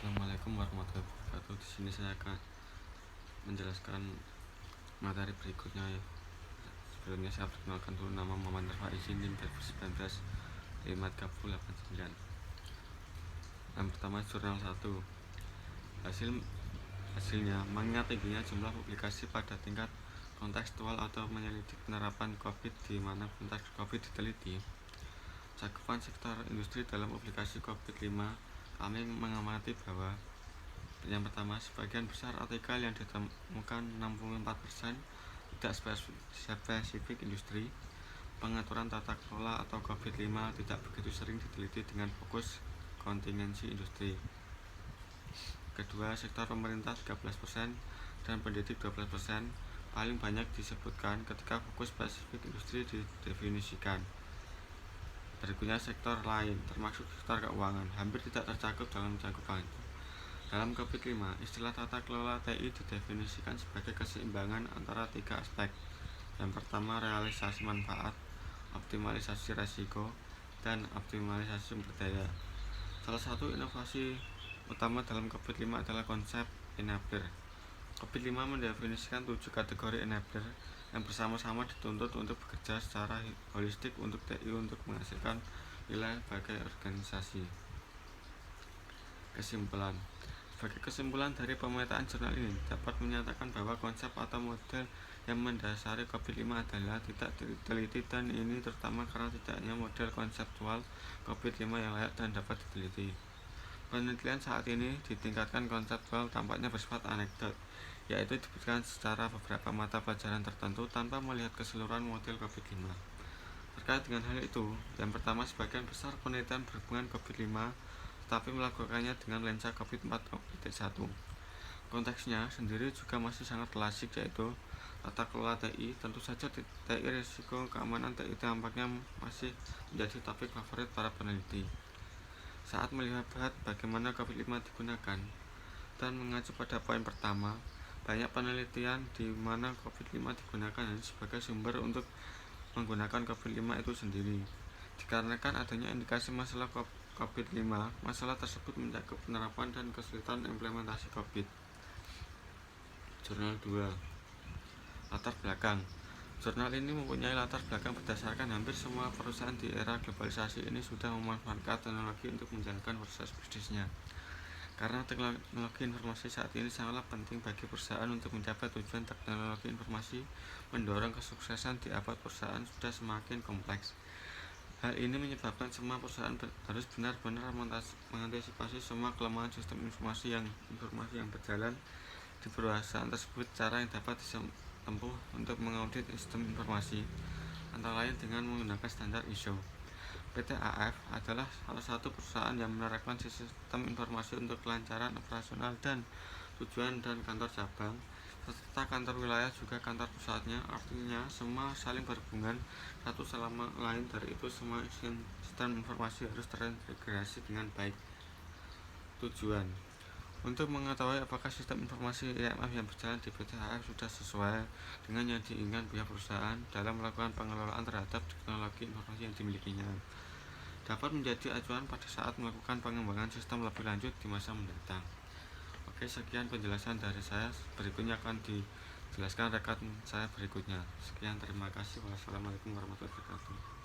Assalamualaikum warahmatullahi wabarakatuh. Di sini saya akan menjelaskan materi berikutnya ya. Sebelumnya saya perkenalkan dulu, nama Muhammad Rafa Izin, NIM 2019 53089. Yang pertama, jurnal 1. Hasilnya mengingat tingginya jumlah publikasi pada tingkat kontekstual atau menyelidik penerapan COVID di mana konteks COVID diteliti. Cakupan sektor industri dalam publikasi COVID-5, kami mengamati bahwa yang pertama, sebagian besar artikel yang ditemukan 64% tidak spesifik industri. Pengaturan tata kelola atau COVID-5 tidak begitu sering diteliti dengan fokus kontingensi industri. Kedua, sektor pemerintah 13% dan pendidik 12% paling banyak disebutkan ketika fokus spesifik industri didefinisikan. Berikutnya, sektor lain termasuk sektor keuangan hampir tidak tercakup dalam cakupan. Dalam COVID-5, istilah tata kelola TI didefinisikan sebagai keseimbangan antara tiga aspek. Yang pertama, realisasi manfaat, optimalisasi risiko, dan optimalisasi sumber daya. Salah satu inovasi utama dalam COVID-5 adalah konsep enabler. COVID-5 mendefinisikan 7 kategori enabler yang bersama-sama dituntut untuk bekerja secara holistik untuk TI untuk menghasilkan nilai bagi organisasi. Kesimpulan. Sebagai kesimpulan dari pemetaan jurnal ini dapat menyatakan bahwa konsep atau model yang mendasari COVID-5 adalah tidak diteliti, dan ini terutama karena tidaknya model konseptual COVID-5 yang layak dan dapat diteliti. Penelitian saat ini ditingkatkan konseptual tampaknya bersifat anekdot, yaitu diberikan secara beberapa mata pelajaran tertentu tanpa melihat keseluruhan model COVID-5. Terkait dengan hal itu, yang pertama, sebagian besar penelitian berhubungan COVID-5 tetapi melakukannya dengan lensa COVID-4.1. Konteksnya sendiri juga masih sangat klasik, yaitu tata kelola TI. Tentu saja TI risiko keamanan TI tampaknya masih menjadi topik favorit para peneliti. Saat melihat bagaimana COVID-5 digunakan dan mengacu pada poin pertama, banyak penelitian di mana COVID-5 digunakan hanya sebagai sumber untuk menggunakan COVID-5 itu sendiri. Dikarenakan adanya indikasi masalah COVID-5, masalah tersebut mencakup penerapan dan kesulitan implementasi COVID. Jurnal 2. Latar belakang. Jurnal ini mempunyai latar belakang berdasarkan hampir semua perusahaan di era globalisasi ini sudah memanfaatkan teknologi untuk menjalankan proses bisnisnya. Karena teknologi informasi saat ini sangatlah penting bagi perusahaan untuk mencapai tujuan, teknologi informasi mendorong kesuksesan di abad perusahaan sudah semakin kompleks. Hal ini menyebabkan semua perusahaan harus benar-benar mengantisipasi semua kelemahan sistem informasi yang berjalan di perusahaan tersebut. Cara yang dapat ditempuh untuk mengaudit sistem informasi antara lain dengan menggunakan standar ISO. PT AF adalah salah satu perusahaan yang menerapkan sistem informasi untuk kelancaran operasional dan tujuan dan kantor cabang serta kantor wilayah juga kantor pusatnya. Artinya semua saling berhubungan satu sama lain. Dari itu semua sistem informasi harus terintegrasi dengan baik. Tujuan untuk mengetahui apakah sistem informasi IMF yang berjalan di PT AF sudah sesuai dengan yang diinginkan pihak perusahaan dalam melakukan pengelolaan terhadap teknologi informasi yang dimilikinya, dapat menjadi acuan pada saat melakukan pengembangan sistem lebih lanjut di masa mendatang. Oke, sekian penjelasan dari saya. Berikutnya akan dijelaskan rekan saya berikutnya. Sekian, terima kasih. Wassalamualaikum warahmatullahi wabarakatuh.